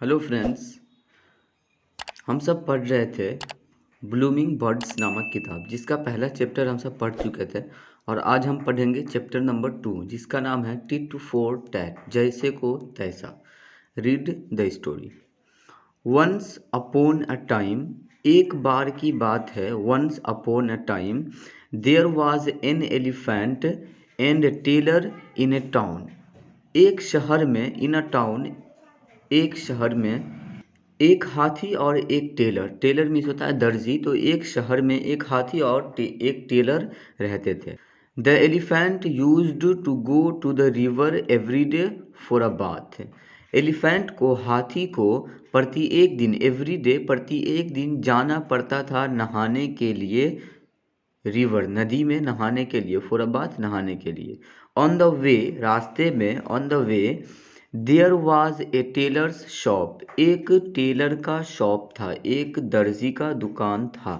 Hello friends. हम सब पढ़ रहे थे ब्लूमिंग बर्ड्स नामक किताब, जिसका पहला चैप्टर हम सब पढ़ चुके थे। और आज हम पढ़ेंगे चैप्टर नंबर 2, जिसका नाम है टिट फॉर टैट, जैसे को तैसा। Read the story. Once upon a time, एक बार की बात है। Once upon a time there was an elephant and a tailor in a town. एक शहर में, इन अ टाउन, एक शहर में एक हाथी और एक टेलर। टेलर मीन्स होता है दर्जी। तो एक शहर में एक हाथी और एक टेलर रहते थे। The elephant used to go to the river every day for a bath. Elephant को, हाथी को प्रत्येक दिन, एवरी डे, प्रत्येक दिन जाना पड़ता था नहाने के लिए। रिवर, नदी में नहाने के लिए। फॉर अ बाथ, नहाने के लिए। ऑन द वे, रास्ते में। On the way there was a tailor's shop, एक टेलर का शॉप था, एक दर्जी का दुकान था।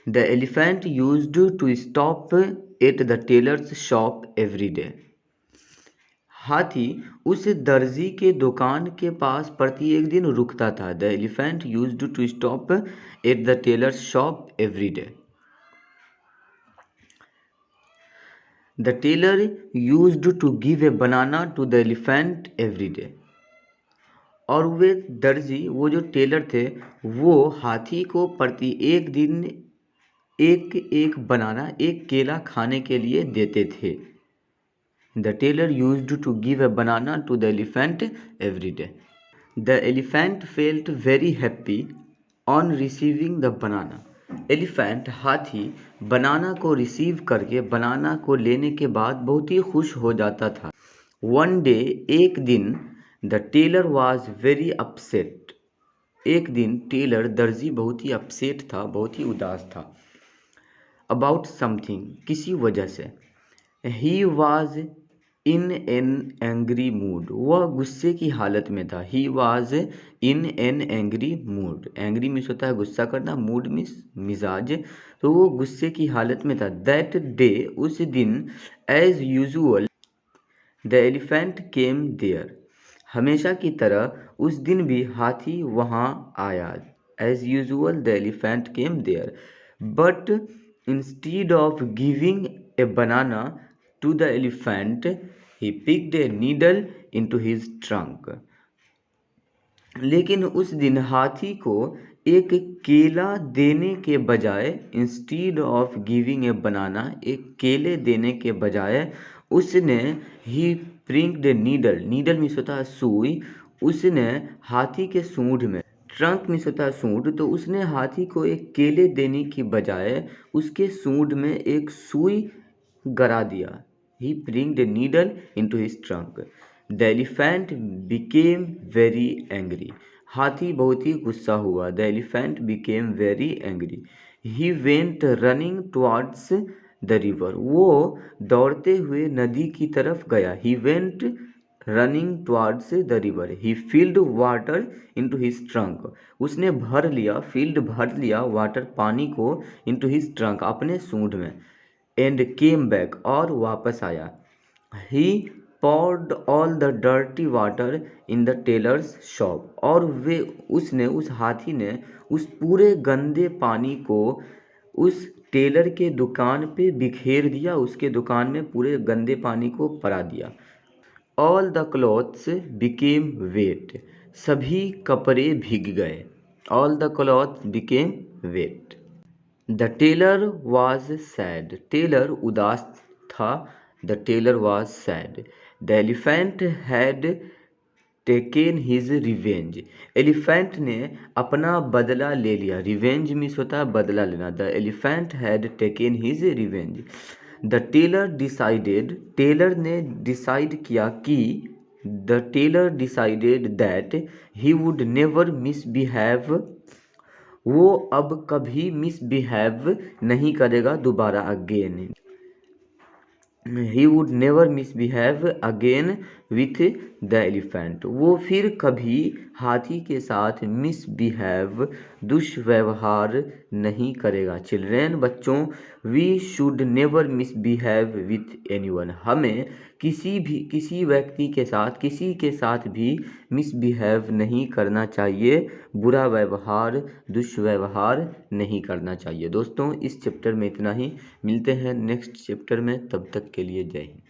The elephant used to stop at the tailor's shop every day. हाथी उस दर्जी के दुकान के पास प्रत्येक दिन रुकता था। The elephant used to stop at the tailor's shop every day. The tailor used to give a banana to the elephant every day. और वे दर्जी, वो जो टेलर थे, वो हाथी को प्रत्येक दिन एक एक बनाना, एक केला खाने के लिए देते थे। The tailor used to give a banana to the elephant every day. The elephant felt very happy on receiving the banana. Elephant, हाथी, बनाना को रिसीव करके, बनाना को लेने के बाद बहुत ही खुश हो जाता था। वन डे, एक दिन, the tailor was very upset. एक दिन टेलर, दर्जी, बहुत ही अपसेट था, बहुत ही उदास था। अबाउट समथिंग, किसी वजह से। He was in an angry mood, वह गुस्से की हालत में था। He was in an angry mood. Angry means होता है गुस्सा करना, मूड मीन्स मिजाज। तो वो गुस्से की हालत में था। दैट डे, उस दिन, as usual the elephant came there, हमेशा की तरह उस दिन भी हाथी वहाँ आया। As usual the elephant came there, but instead of giving a banana to the elephant, he picked a needle into his trunk. लेकिन उस दिन हाथी को एक केला देने के बजाय, इंस्टीड ऑफ गिविंग ए बनाना, एक केले देने के बजाय, उसने ही प्रिंक्ड ए नीडल, नीडल मीन्स होता है सुई, उसने हाथी के सूंड में, ट्रंक मीन्स होता है सूंड, तो उसने हाथी को एक केले देने की बजाय उसके सूंड में एक सुई गड़ा दिया। He pricked a needle into his trunk. The elephant became very angry. हाथी बहुत ही गुस्सा हुआ। The elephant became very angry. He went running towards the river. वो दौड़ते हुए नदी की तरफ गया। He went running towards the river. He filled water into his trunk. उसने भर लिया, filled भर लिया, water पानी को, into his trunk अपने सूंड में। एंड केम बैक, और वापस आया। He poured all the dirty water in the tailor's shop, और उस हाथी ने उस पूरे गंदे पानी को उस टेलर के दुकान पे बिखेर दिया। उसके दुकान में पूरे गंदे पानी को पड़ा दिया। All the clothes became wet, सभी कपड़े भीग गए। All the clothes became wet. The tailor was sad, tailor उदास था। The tailor was sad. The elephant had taken his revenge, elephant ने अपना बदला ले लिया। रिवेंज मीन्स होता है बदला लेना। The elephant had taken his revenge. The tailor decided, tailor ने डिसाइड किया कि, the tailor decided that he would never misbehave, वो अब कभी मिसबिहेव नहीं करेगा दोबारा, again. He would never misbehave again with the elephant. वो फिर कभी हाथी के साथ मिसबिहेव दुष्व्यवहार नहीं करेगा। चिल्ड्रेन बच्चों, we should never misbehave with anyone. हमें किसी व्यक्ति के साथ किसी के साथ भी मिसबिहेव नहीं करना चाहिए, बुरा व्यवहार दुष्व्यवहार नहीं करना चाहिए। दोस्तों इस चैप्टर में इतना ही, मिलते हैं नेक्स्ट चैप्टर में, तब तक के लिए जय हिंद।